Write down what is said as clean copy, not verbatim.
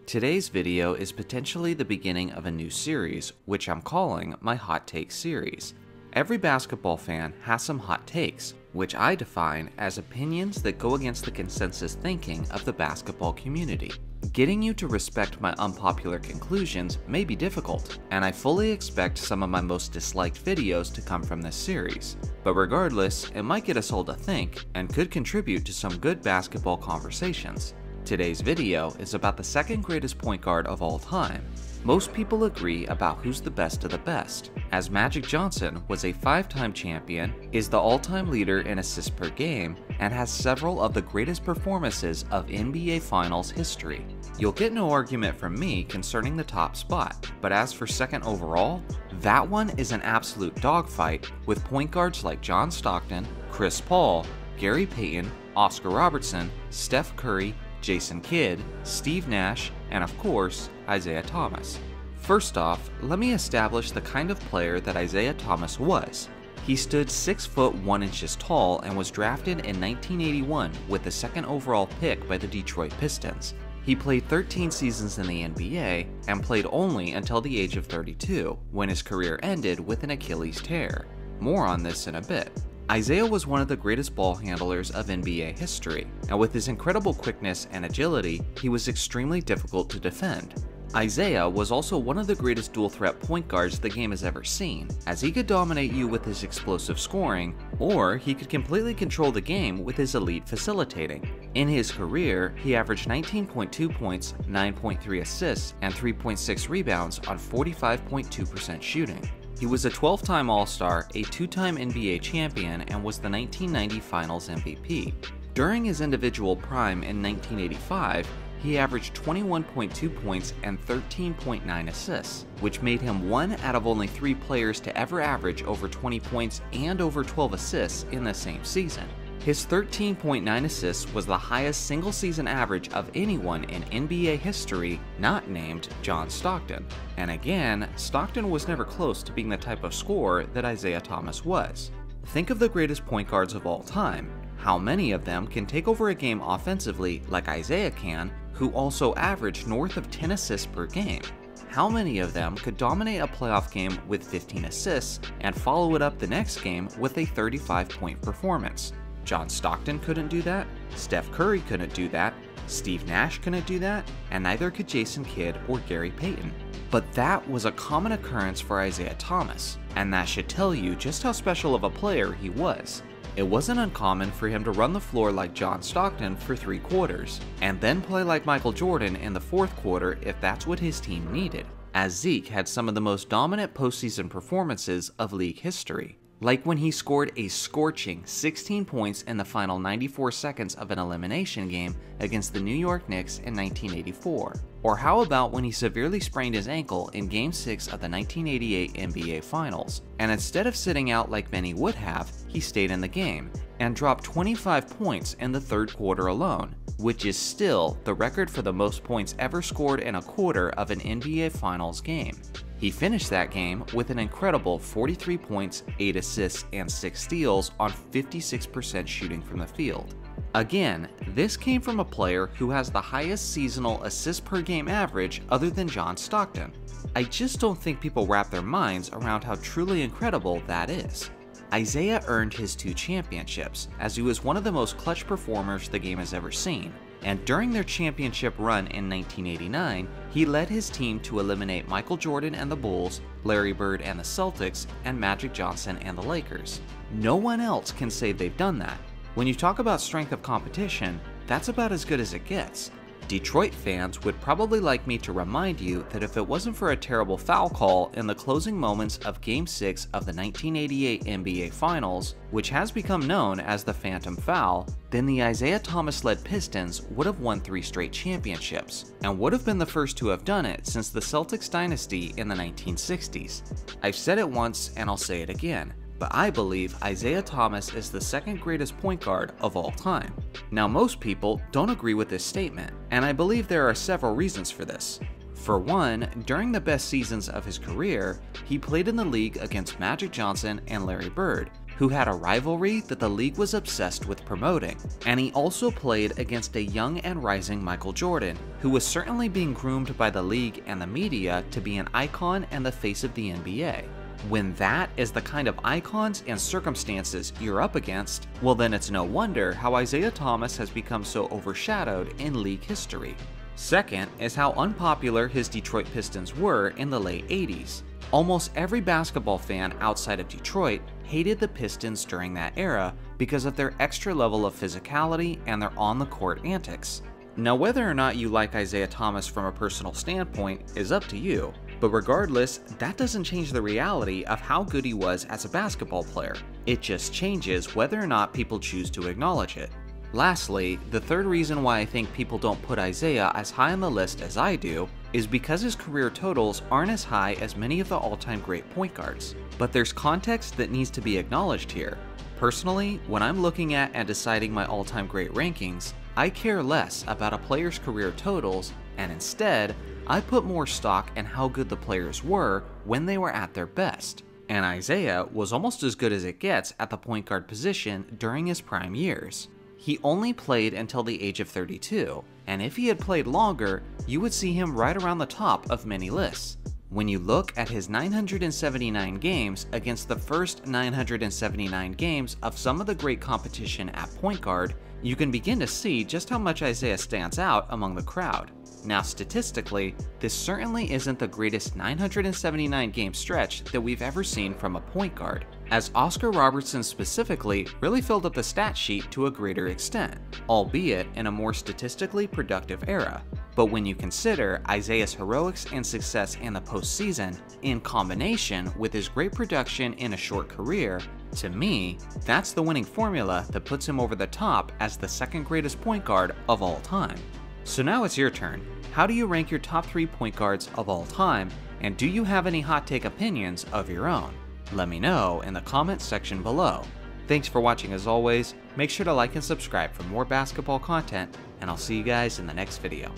Today's video is potentially the beginning of a new series, which I'm calling my Hot Take series. Every basketball fan has some hot takes, which I define as opinions that go against the consensus thinking of the basketball community. Getting you to respect my unpopular conclusions may be difficult, and I fully expect some of my most disliked videos to come from this series. But regardless, it might get us all to think, and could contribute to some good basketball conversations. Today's video is about the second greatest point guard of all time. Most people agree about who's the best of the best, as Magic Johnson was a 5-time champion, is the all-time leader in assists per game, and has several of the greatest performances of NBA Finals history. You'll get no argument from me concerning the top spot, but as for second overall, that one is an absolute dogfight with point guards like John Stockton, Chris Paul, Gary Payton, Oscar Robertson, Steph Curry, Jason Kidd, Steve Nash, and of course, Isiah Thomas. First off, let me establish the kind of player that Isiah Thomas was. He stood 6 foot 1 inches tall and was drafted in 1981 with the second overall pick by the Detroit Pistons. He played 13 seasons in the NBA and played only until the age of 32, when his career ended with an Achilles tear. More on this in a bit. Isiah was one of the greatest ball handlers of NBA history, and with his incredible quickness and agility, he was extremely difficult to defend. Isiah was also one of the greatest dual-threat point guards the game has ever seen, as he could dominate you with his explosive scoring, or he could completely control the game with his elite facilitating. In his career, he averaged 19.2 points, 9.3 assists, and 3.6 rebounds on 45.2% shooting. He was a 12-time All-Star, a 2-time NBA champion, and was the 1990 Finals MVP. During his individual prime in 1985, he averaged 21.2 points and 13.9 assists, which made him one out of only 3 players to ever average over 20 points and over 12 assists in the same season. His 13.9 assists was the highest single-season average of anyone in NBA history not named John Stockton. And again, Stockton was never close to being the type of scorer that Isiah Thomas was. Think of the greatest point guards of all time. How many of them can take over a game offensively like Isiah can, who also averaged north of 10 assists per game? How many of them could dominate a playoff game with 15 assists and follow it up the next game with a 35-point performance? John Stockton couldn't do that, Steph Curry couldn't do that, Steve Nash couldn't do that, and neither could Jason Kidd or Gary Payton. But that was a common occurrence for Isiah Thomas, and that should tell you just how special of a player he was. It wasn't uncommon for him to run the floor like John Stockton for 3 quarters, and then play like Michael Jordan in the 4th quarter if that's what his team needed, as Zeke had some of the most dominant postseason performances of league history. Like when he scored a scorching 16 points in the final 94 seconds of an elimination game against the New York Knicks in 1984. Or how about when he severely sprained his ankle in Game 6 of the 1988 NBA Finals, and instead of sitting out like many would have, he stayed in the game, and dropped 25 points in the 3rd quarter alone, which is still the record for the most points ever scored in a quarter of an NBA Finals game. He finished that game with an incredible 43 points, 8 assists, and 6 steals on 56% shooting from the field. Again, this came from a player who has the highest seasonal assists per game average other than John Stockton. I just don't think people wrap their minds around how truly incredible that is. Isiah earned his 2 championships, as he was one of the most clutch performers the game has ever seen. And during their championship run in 1989, he led his team to eliminate Michael Jordan and the Bulls, Larry Bird and the Celtics, and Magic Johnson and the Lakers. No one else can say they've done that. When you talk about strength of competition, that's about as good as it gets. Detroit fans would probably like me to remind you that if it wasn't for a terrible foul call in the closing moments of Game 6 of the 1988 NBA Finals, which has become known as the Phantom Foul, then the Isiah Thomas-led Pistons would have won 3 straight championships, and would have been the first to have done it since the Celtics dynasty in the 1960s. I've said it once and I'll say it again, but I believe Isiah Thomas is the second greatest point guard of all time. Now, most people don't agree with this statement, and I believe there are several reasons for this. For one, during the best seasons of his career, he played in the league against Magic Johnson and Larry Bird, who had a rivalry that the league was obsessed with promoting. And he also played against a young and rising Michael Jordan, who was certainly being groomed by the league and the media to be an icon and the face of the NBA. When that is the kind of icons and circumstances you're up against, well then it's no wonder how Isiah Thomas has become so overshadowed in league history. Second is how unpopular his Detroit Pistons were in the late 80s. Almost every basketball fan outside of Detroit hated the Pistons during that era because of their extra level of physicality and their on-the-court antics. Now, whether or not you like Isiah Thomas from a personal standpoint is up to you, but regardless, that doesn't change the reality of how good he was as a basketball player. It just changes whether or not people choose to acknowledge it. Lastly, the third reason why I think people don't put Isiah as high on the list as I do is because his career totals aren't as high as many of the all-time great point guards. But there's context that needs to be acknowledged here. Personally, when I'm looking at and deciding my all-time great rankings, I care less about a player's career totals, and instead, I put more stock in how good the players were when they were at their best. And Isiah was almost as good as it gets at the point guard position during his prime years. He only played until the age of 32, and if he had played longer, you would see him right around the top of many lists. When you look at his 979 games against the first 979 games of some of the great competition at point guard, you can begin to see just how much Isiah stands out among the crowd. Now statistically, this certainly isn't the greatest 979 game stretch that we've ever seen from a point guard, as Oscar Robertson specifically really filled up the stat sheet to a greater extent, albeit in a more statistically productive era. But when you consider Isiah's heroics and success in the postseason, in combination with his great production in a short career, to me, that's the winning formula that puts him over the top as the second greatest point guard of all time. So now it's your turn. How do you rank your top 3 point guards of all time, and do you have any hot take opinions of your own? Let me know in the comments section below. Thanks for watching as always, make sure to like and subscribe for more basketball content, and I'll see you guys in the next video.